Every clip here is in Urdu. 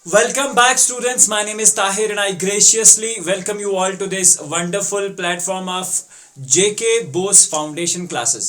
Welcome back, students. My name is Tahir, and I graciously welcome you all to this wonderful platform of JK Bose Foundation classes.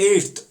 8th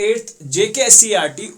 8th JKSCERT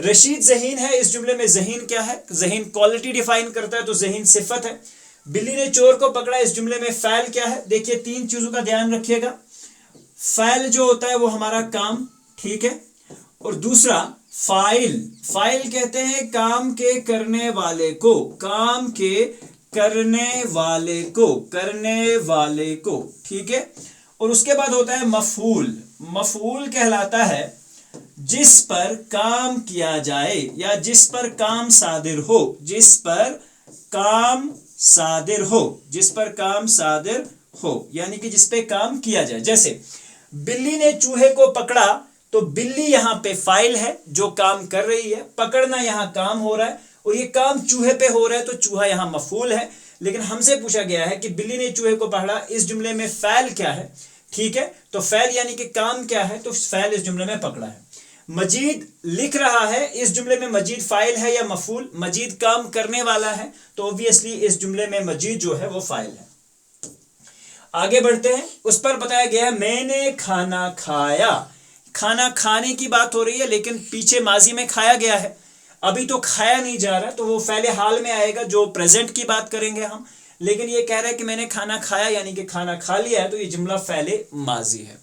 Rashid ذہین ہے، اس جملے میں ذہین کیا ہے؟ ذہین کوالٹی ڈیفائن کرتا ہے تو ذہین صفت ہے. بلی نے چور کو پکڑا، اس جملے میں فعل کیا ہے؟ دیکھیے تین چیزوں کا دھیان رکھیے گا. فعل جو ہوتا ہے وہ ہمارا کام، ٹھیک ہے، اور دوسرا فاعل. فاعل کہتے ہیں کام کے کرنے والے کو، کام کے کرنے والے کو، کرنے والے کو، ٹھیک ہے. اور اس کے بعد ہوتا ہے مفعول. مفعول کہلاتا ہے جس پر کام کیا جائے یا جس پر کام صادر ہو، جس پر کام صادر ہو، جس پر کام صادر ہو، یعنی کہ جس پہ کام کیا جائے. جیسے بلی نے چوہے کو پکڑا تو بلی یہاں پہ فاعل ہے جو کام کر رہی ہے، پکڑنا یہاں کام ہو رہا ہے اور یہ کام چوہے پہ ہو رہا ہے تو چوہا یہاں مفعول ہے. لیکن ہم سے پوچھا گیا ہے کہ بلی نے چوہے کو پکڑا، اس جملے میں فعل کیا ہے؟ ٹھیک ہے، تو فعل یعنی کہ کام کیا ہے، تو فعل اس جملے میں پکڑا ہے. مجید لکھ رہا ہے، اس جملے میں مجید فاعل ہے یا مفعول؟ مجید کام کرنے والا ہے تو obviously اس جملے میں مجید جو ہے وہ فاعل ہے. آگے بڑھتے ہیں. اس پر بتایا گیا ہے میں نے کھانا کھایا. کھانا کھانے کی بات ہو رہی ہے لیکن پیچھے ماضی میں کھایا گیا ہے، ابھی تو کھایا نہیں جا رہا تو وہ فعل حال میں آئے گا جو پریزنٹ کی بات کریں گے ہم. لیکن یہ کہہ رہا ہے کہ میں نے کھانا کھایا یعنی کہ کھانا کھا لیا ہے تو یہ جملہ فعل ماضی ہے.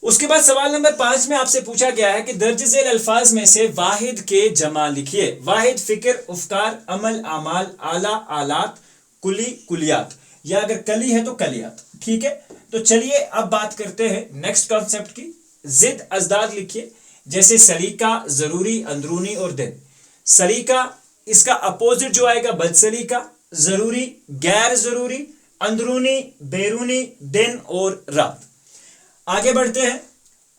اس کے بعد سوال نمبر 5 میں آپ سے پوچھا گیا ہے کہ درج ذیل الفاظ میں سے واحد کے جمع لکھیے. واحد فکر، افکار، عمل، اعمال، آلہ، آلات، کلی، کلیات، یا اگر کلی ہے تو کلیات. ٹھیک ہے، تو چلیے اب بات کرتے ہیں نیکسٹ کانسیپٹ کی. ضد ازداد لکھیے. جیسے سلیقہ، ضروری، اندرونی اور دن. سلیقہ اس کا اپوزٹ جو آئے گا بد سلیقہ، ضروری غیر ضروری، اندرونی بیرونی، دن اور رات. آگے بڑھتے ہیں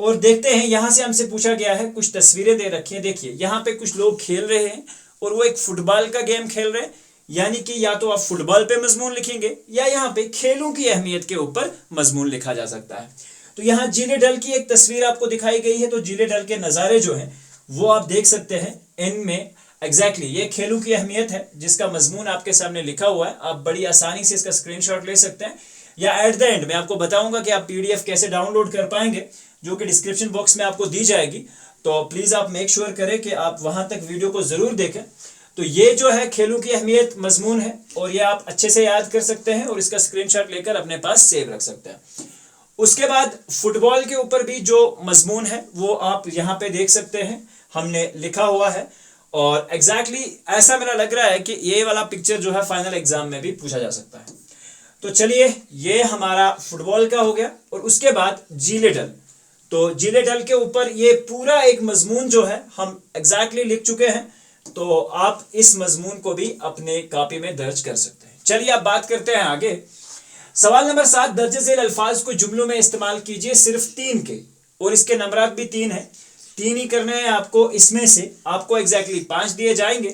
اور دیکھتے ہیں. یہاں سے ہم سے پوچھا گیا ہے، کچھ تصویریں دے رکھی ہیں. دیکھیے یہاں پہ کچھ لوگ کھیل رہے ہیں اور وہ ایک فٹ بال کا گیم کھیل رہے ہیں، یعنی کہ یا تو آپ فٹ بال پہ مضمون لکھیں گے یا یہاں پہ کھیلوں کی اہمیت کے اوپر مضمون لکھا جا سکتا ہے. تو یہاں جیلے ڈل کی ایک تصویر آپ کو دکھائی گئی ہے، تو جیلے ڈل کے نظارے جو ہیں وہ آپ دیکھ سکتے ہیں. ان میں ایگزیکٹلی یہ کھیلوں کی اہمیت ہے جس کا مضمون آپ کے سامنے لکھا ہوا ہے. آپ بڑی آسانی سے اس کا اسکرین شاٹ لے سکتے ہیں، یا ایٹ دا اینڈ میں آپ کو بتاؤں گا کہ آپ پی ڈی ایف کیسے ڈاؤن لوڈ کر پائیں گے، جو کہ ڈسکرپشن باکس میں آپ کو دی جائے گی. تو پلیز آپ میک شیور کریں کہ آپ وہاں تک ویڈیو کو ضرور دیکھیں. تو یہ جو ہے کھیلوں کی اہمیت مضمون ہے اور یہ آپ اچھے سے یاد کر سکتے ہیں اور اس کا اسکرین شاٹ لے کر اپنے پاس سیو رکھ سکتے ہیں. اس کے بعد فٹ بال کے اوپر بھی جو مضمون ہے وہ آپ یہاں پہ دیکھ سکتے ہیں، ہم نے لکھا ہوا ہے. اور ایگزیکٹلی ایسا میرا لگ رہا ہے کہ یہ والا پکچر جو ہے فائنل ایگزام میں بھی پوچھا جا سکتا ہے. تو چلیے یہ ہمارا فٹ بال کا ہو گیا. اور اس کے بعد جیلے ڈل. تو جیلے ڈل کے اوپر یہ پورا ایک مضمون جو ہے ہم ایگزیکٹلی لکھ چکے ہیں، تو آپ اس مضمون کو بھی اپنے کاپی میں درج کر سکتے ہیں. چلیے اب بات کرتے ہیں آگے. سوال نمبر 7، درج ذیل الفاظ کو جملوں میں استعمال کیجئے صرف 3 کے، اور اس کے نمبرات بھی 3 ہیں. 3 ہی کرنے ہیں آپ کو، اس میں سے آپ کو ایگزیکٹلی 5 دیے جائیں گے.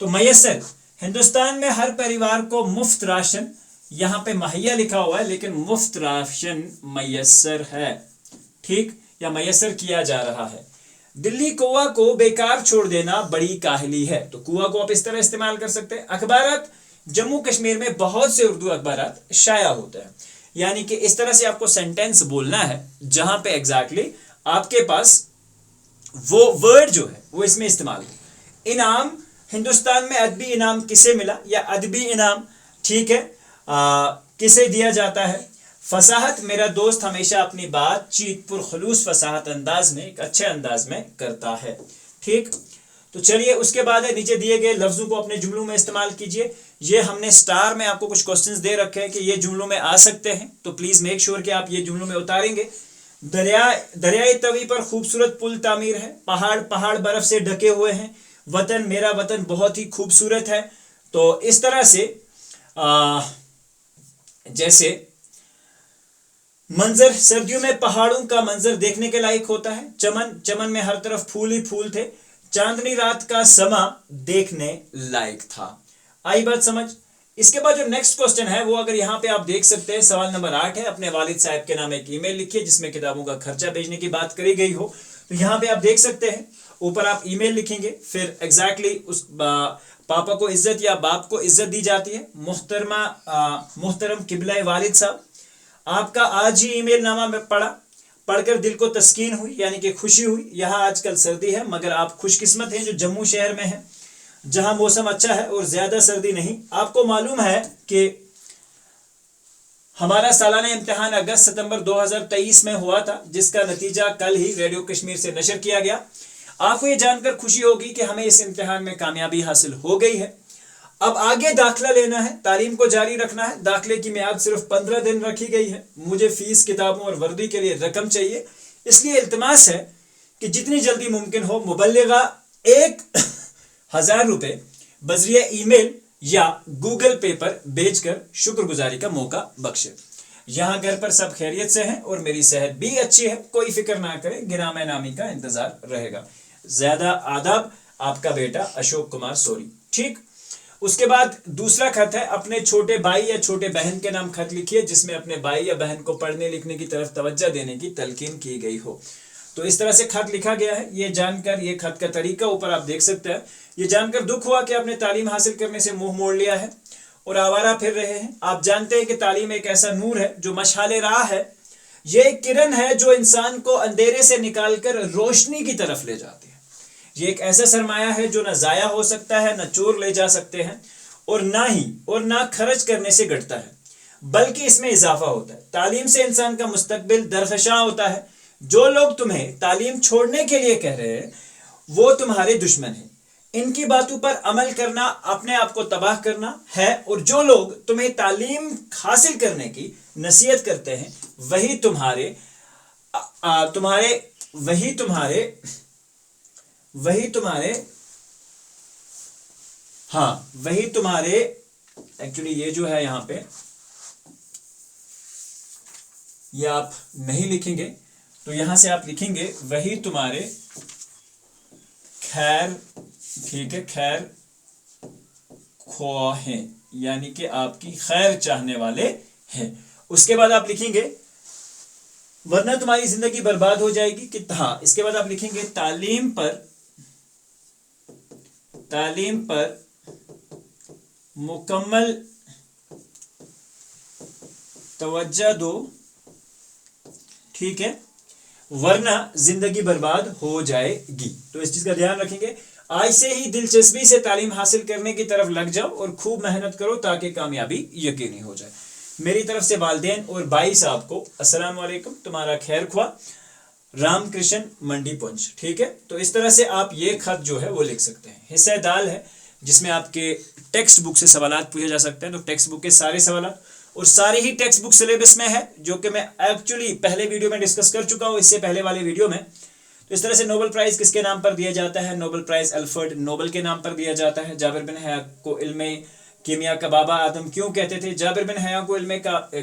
تو میسر، ہندوستان میں ہر پریوار کو مفت راشن، یہاں پہ مہیا لکھا ہوا ہے لیکن مفت راشن میسر ہے، ٹھیک، یا میسر کیا جا رہا ہے. دلی کوا کو بیکار چھوڑ دینا بڑی کاہلی ہے. تو کوا کو آپ اس طرح استعمال کر سکتے ہیں. اخبارات، جموں کشمیر میں بہت سے اردو اخبارات شائع ہوتے ہیں، یعنی کہ اس طرح سے آپ کو سینٹینس بولنا ہے جہاں پہ ایگزیکٹلی آپ کے پاس وہ ورڈ جو ہے وہ اس میں استعمال ہو. انعام، ہندوستان میں ادبی انعام کسے ملا، یا ادبی انعام، ٹھیک ہے، کسے دیا جاتا ہے. فصاحت، میرا دوست ہمیشہ اپنی بات چیت پرخلوص فصاحت انداز میں، ایک اچھے انداز میں کرتا ہے، ٹھیک. تو چلیے اس کے بعد ہے نیچے دیے گئے لفظوں کو اپنے جملوں میں استعمال کیجئے. یہ ہم نے سٹار میں آپ کو کچھ کوسچنز دے رکھے ہیں کہ یہ جملوں میں آ سکتے ہیں، تو پلیز میک شور کہ آپ یہ جملوں میں اتاریں گے. دریائے توی پر خوبصورت پل تعمیر ہے. پہاڑ برف سے ڈھکے ہوئے ہیں. وطن، میرا وطن بہت ہی خوبصورت ہے. تو اس طرح سے جیسے منظر، سردیوں میں پہاڑوں کا منظر دیکھنے کے لائق ہوتا ہے. چمن میں ہر طرف پھول ہی پھول تھے. چاندنی رات کا سما دیکھنے لائق تھا. آئی بات سمجھ. اس کے بعد جو نیکسٹ کوسچن ہے وہ اگر یہاں پہ آپ دیکھ سکتے ہیں، سوال نمبر 8 ہے. اپنے والد صاحب کے نام ایک ای میل لکھیے جس میں کتابوں کا خرچہ بھیجنے کی بات کری گئی ہو. تو یہاں پہ آپ دیکھ سکتے ہیں اوپر آپ ای میل لکھیں گے، پھر ایگزیکٹلی اس پاپا کو عزت یا باپ کو عزت دی جاتی ہے. محترم قبلہ والد صاحب، آپ کا آج ہی ای میل نامہ میں پڑھا. پڑھ کر دل کو تسکین ہوئی یعنی کہ خوشی ہوئی. یہاں آج کل سردی ہے مگر آپ خوش قسمت ہیں جو جموں شہر میں ہیں جہاں موسم اچھا ہے اور زیادہ سردی نہیں. آپ کو معلوم ہے کہ ہمارا سالانہ امتحان اگست ستمبر 2023 میں ہوا تھا جس کا نتیجہ کل ہی ریڈیو کشمیر سے نشر کیا گیا. آپ کو یہ جان کر خوشی ہوگی کہ ہمیں اس امتحان میں کامیابی حاصل ہو گئی ہے. اب آگے داخلہ لینا ہے, تعلیم کو جاری رکھنا ہے. داخلے کی میعاد صرف 15 دن رکھی گئی ہے. مجھے فیس, کتابوں اور وردی کے لیے رقم چاہیے, اس لیے التماس ہے کہ جتنی جلدی ممکن ہو مبلغہ 1000 روپے بذریعہ ای میل یا گوگل پے پر بھیج کر شکر گزاری کا موقع بخشے. یہاں گھر پر سب خیریت سے ہیں اور میری صحت بھی اچھی ہے, کوئی فکر نہ کرے, گرامہ نامی کا انتظار رہے گا. زیادہ آداب, آپ کا بیٹا اشوک کمار سوری. ٹھیک. اس کے بعد دوسرا خط ہے, اپنے چھوٹے بھائی یا چھوٹے بہن کے نام خط لکھیے جس میں اپنے بھائی یا بہن کو پڑھنے لکھنے کی طرف توجہ دینے کی تلقین کی گئی ہو. تو اس طرح سے خط لکھا گیا ہے. یہ جان کر, یہ خط کا طریقہ اوپر آپ دیکھ سکتے ہیں, یہ جان کر دکھ ہوا کہ آپ نے تعلیم حاصل کرنے سے منہ موڑ لیا ہے اور آوارہ پھر رہے ہیں. آپ جانتے ہیں کہ تعلیم ایک ایسا نور ہے جو مشعل راہ ہے, یہ ایک کرن ہے جو انسان کو اندھیرے سے نکال کر روشنی کی طرف لے جاتی ہے. یہ ایک ایسا سرمایہ ہے جو نہ ضائع ہو سکتا ہے, نہ چور لے جا سکتے ہیں, اور نہ خرچ کرنے سے گھٹتا ہے بلکہ اس میں اضافہ ہوتا ہے. تعلیم سے انسان کا مستقبل درخشاں ہوتا ہے. جو لوگ تمہیں تعلیم چھوڑنے کے لیے کہہ رہے ہیں وہ تمہارے دشمن ہیں. ان کی باتوں پر عمل کرنا اپنے آپ کو تباہ کرنا ہے, اور جو لوگ تمہیں تعلیم حاصل کرنے کی نصیحت کرتے ہیں وہی تمہارے ایکچولی یہ جو ہے یہاں پہ یہ آپ نہیں لکھیں گے تو یہاں سے آپ لکھیں گے وہی تمہارے خیر, ٹھیک ہے, خیر خواہ ہیں یعنی کہ آپ کی خیر چاہنے والے ہیں. اس کے بعد آپ لکھیں گے ورنہ تمہاری زندگی برباد ہو جائے گی. ہاں, اس کے بعد آپ لکھیں گے تعلیم پر مکمل توجہ دو, ٹھیک ہے, ورنہ زندگی برباد ہو جائے گی. تو اس چیز کا دھیان رکھیں گے. آج سے ہی دلچسپی سے تعلیم حاصل کرنے کی طرف لگ جاؤ اور خوب محنت کرو تاکہ کامیابی یقینی ہو جائے. میری طرف سے والدین اور بھائی صاحب کو السلام علیکم, تمہارا خیر خواہ رام کرشن منڈی پنچ. ٹھیک ہے. تو اس طرح سے آپ یہ خط جو ہے وہ لکھ سکتے ہیں. حصہ دال ہے جس میں آپ کے ٹیکسٹ بک سے سوالات پوچھے جا سکتے ہیں. تو ٹیکسٹ بک کے سارے سوالات اور سارے ہی ٹیکسٹ بک سلیبس میں ہے جو کہ میں ایکچولی پہلے ویڈیو میں ڈسکس کر چکا ہوں, اس سے پہلے والے ویڈیو میں. تو اس طرح سے نوبل پرائز کس کے نام پر دیا جاتا ہے؟ نوبل پرائز الفرڈ نوبل کے نام پر دیا جاتا ہے. جابر بن حیاء کو علم کیمیا کا بابا آدم کیوں کہتے تھے؟ جابر بن حیاء کو علم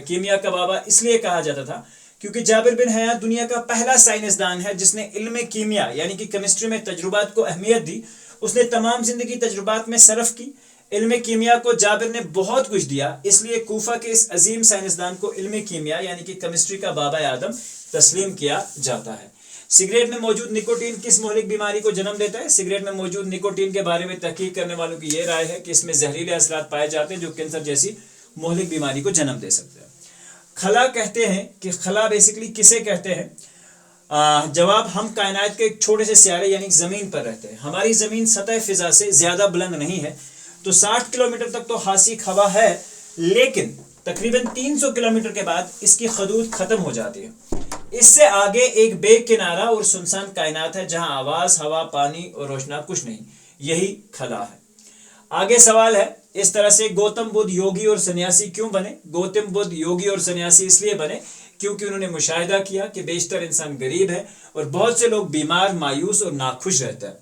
کیمیا کا بابا اس لیے کہا جاتا تھا کیونکہ جابر بن حیاء دنیا کا پہلا سائنسدان ہے جس نے علم کیمیا یعنی کہ کیمسٹری میں تجربات کو اہمیت دی. اس نے تمام زندگی تجربات میں صرف کی. علم کیمیا کو جابر نے بہت کچھ دیا, اس لیے کوفہ کے اس عظیم سائنسدان کو علم کیمیا یعنی کہ کیمسٹری کا بابا آدم تسلیم کیا جاتا ہے. سگریٹ میں موجود نکوٹین کس مہلک بیماری کو جنم دیتا ہے؟ سگریٹ میں موجود نکوٹین کے بارے میں تحقیق کرنے والوں کی یہ رائے ہے کہ اس میں زہریلے اثرات پائے جاتے ہیں جو کینسر جیسی مہلک بیماری کو جنم دے سکتے ہیں. خلا کہتے ہیں کہ خلا بیسیکلی کسے کہتے ہیں؟ جواب, ہم کائنات کے ایک چھوٹے سے سیارے یعنی زمین پر رہتے ہیں. ہماری زمین سطح فضا سے زیادہ بلند نہیں ہے تو 60 کلومیٹر تک تو ہاسک ہوا ہے, لیکن تقریباً 300 کلومیٹر کے بعد اس کی حدود ختم ہو جاتی ہے. اس سے آگے ایک بے کنارہ اور سنسان کائنات ہے جہاں آواز, ہوا, پانی اور روشنائی کچھ نہیں. یہی خلا ہے. آگے سوال ہے اس طرح سے گوتم بدھ یوگی اور سنیاسی کیوں بنے؟ گوتم بدھ یوگی اور سنیاسی اس لیے بنے کیونکہ انہوں نے مشاہدہ کیا کہ بیشتر انسان غریب ہے اور بہت سے لوگ بیمار, مایوس اور ناخوش رہتا ہے,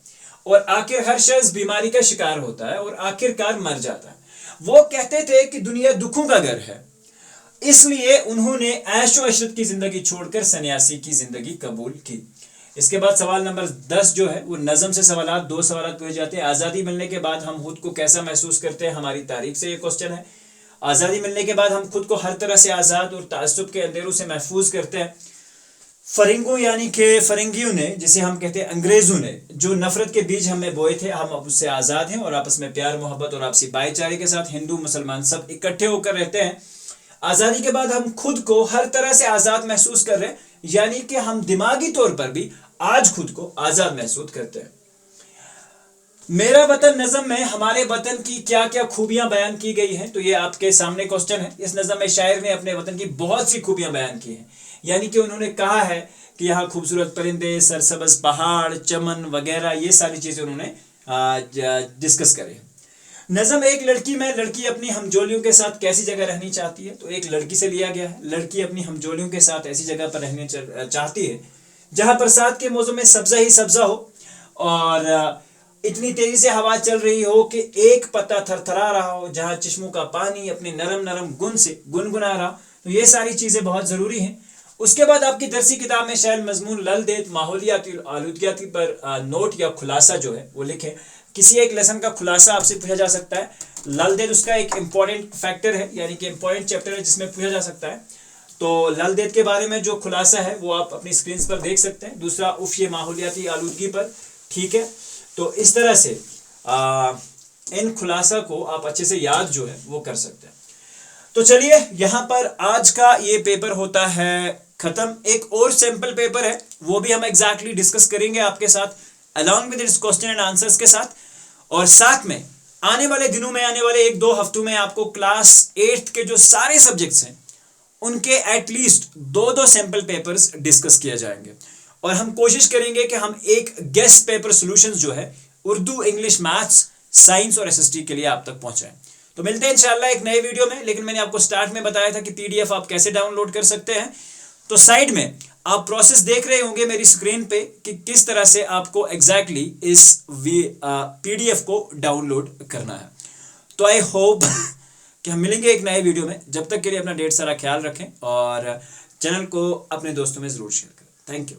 اور آخر ہر شخص بیماری کا شکار ہوتا ہے اور آخر کار مر جاتا ہے. وہ کہتے تھے کہ دنیا دکھوں کا گھر ہے, اس لیے انہوں نے عیش و عشرت کی زندگی چھوڑ کر سنیاسی کی زندگی قبول کی. اس کے بعد سوال نمبر 10 جو ہے وہ نظم سے سوالات, 2 سوالات پوچھے جاتے ہیں. آزادی ملنے کے بعد ہم خود کو کیسا محسوس کرتے ہیں؟ ہماری تاریخ سے یہ کوسچن ہے. آزادی ملنے کے بعد ہم خود کو ہر طرح سے آزاد اور تعصب کے اندھیروں سے محفوظ کرتے ہیں. فرنگوں یعنی کہ فرنگیوں نے, جسے ہم کہتے ہیں انگریزوں نے, جو نفرت کے بیج ہم میں بوئے تھے, ہم اب اس سے آزاد ہیں اور آپس میں پیار, محبت اور آپسی بھائی چارے کے ساتھ ہندو مسلمان سب اکٹھے ہو کر رہتے ہیں. آزادی کے بعد ہم خود کو ہر طرح سے آزاد محسوس کر رہے ہیں. یعنی کہ ہم دماغی طور پر بھی آج خود کو آزاد محسوس کرتے ہیں. میرا وطن نظم میں ہمارے وطن کی کیا کیا خوبیاں بیان کی گئی ہیں, تو یہ آپ کے سامنے کوسچن ہے. اس نظم میں شاعر نے اپنے وطن کی بہت سی خوبیاں بیان کی ہیں, یعنی کہ انہوں نے کہا ہے کہ یہاں خوبصورت پرندے, سرسبز پہاڑ, چمن وغیرہ, یہ ساری چیزیں انہوں نے ڈسکس کرے ہیں. نظم ایک لڑکی میں لڑکی اپنی ہمجولیوں کے ساتھ کیسی جگہ رہنی چاہتی ہے, تو ایک لڑکی سے لیا گیا ہے. لڑکی اپنی ہمجولیوں کے ساتھ ایسی جگہ پر رہنے چاہتی ہے جہاں برسات کے موسم میں سبزہ ہی سبزہ ہو اور اتنی تیزی سے ہوا چل رہی ہو کہ ایک پتا تھر تھرا رہا ہو, جہاں چشموں کا پانی اپنے نرم نرم گن سے گنگنا رہا. تو یہ ساری چیزیں بہت ضروری ہیں. اس کے بعد آپ کی درسی کتاب میں شامل مضمون لل دیت ماحولیاتی آلودگیاتی پر نوٹ یا خلاصہ جو ہے وہ لکھیں. کسی ایک لیسن کا خلاصہ آپ سے پوچھا جا سکتا ہے. لل دیت اس کا ایک امپورٹنٹ فیکٹر ہے, یعنی کہ امپورٹنٹ چیپٹر ہے جس میں پوچھا جا سکتا ہے. تو لل دیت کے بارے میں جو خلاصہ ہے وہ آپ اپنی اسکرینس پر دیکھ سکتے ہیں. دوسرا اف یہ ماحولیاتی آلودگی پر, ٹھیک ہے. تو اس طرح سے ان خلاصہ کو آپ اچھے سے یاد جو ہے وہ کر سکتے ہیں. تو چلیے یہاں پر آج کا یہ پیپر ہوتا ہے ختم. ایک اور سیمپل پیپر ہے, وہ بھی ہم ایگزیکٹلی ڈسکس کریں گے آپ کے ساتھ along with its question and answers کے ساتھ. اور ساتھ میں آنے والے دنوں میں, آنے والے 1-2 ہفتوں میں آپ کو کلاس 8 کے جو سارے سبجیکٹس ہیں ان کے at least 2 sample papers discuss کیا جائیں گے. اور ہم کوشش کریں گے کہ ہم ایک گیسٹ پیپر سولوشنز جو ہے اردو, انگلش, میتھس, سائنس اور SST کے لیے آپ تک پہنچائیں. تو ملتے ہیں انشاءاللہ ایک نئے ویڈیو میں. لیکن میں نے آپ کو سٹارٹ میں بتایا تھا کہ PDF آپ کیسے ڈاؤن لوڈ کر سکتے ہیں. تو سائڈ میں آپ پروسیس دیکھ رہے ہوں گے میری اسکرین پہ کہ کس طرح سے آپ کو ایگزیکٹلی اس PDF کو ڈاؤن لوڈ کرنا ہے. تو آئی ہوپ کہ ہم ملیں گے ایک نئے ویڈیو میں. جب تک کے لیے اپنا ڈھیر سارا خیال رکھیں اور چینل کو اپنے دوستوں میں ضرور شیئر کریں. Thank you.